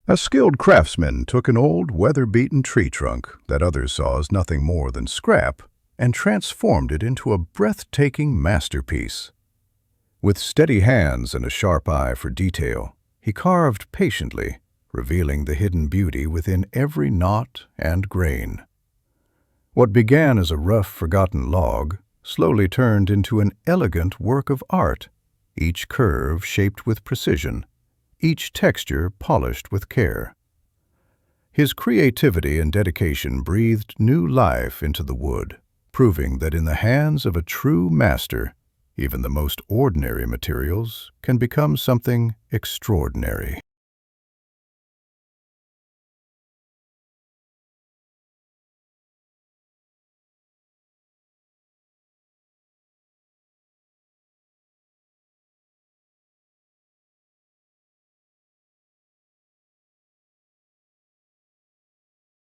A skilled craftsman took an old, weather-beaten tree trunk that others saw as nothing more than scrap and transformed it into a breathtaking masterpiece. With steady hands and a sharp eye for detail, he carved patiently, revealing the hidden beauty within every knot and grain. What began as a rough, forgotten log slowly turned into an elegant work of art, each curve shaped with precision, each texture polished with care. His creativity and dedication breathed new life into the wood, proving that in the hands of a true master, even the most ordinary materials can become something extraordinary.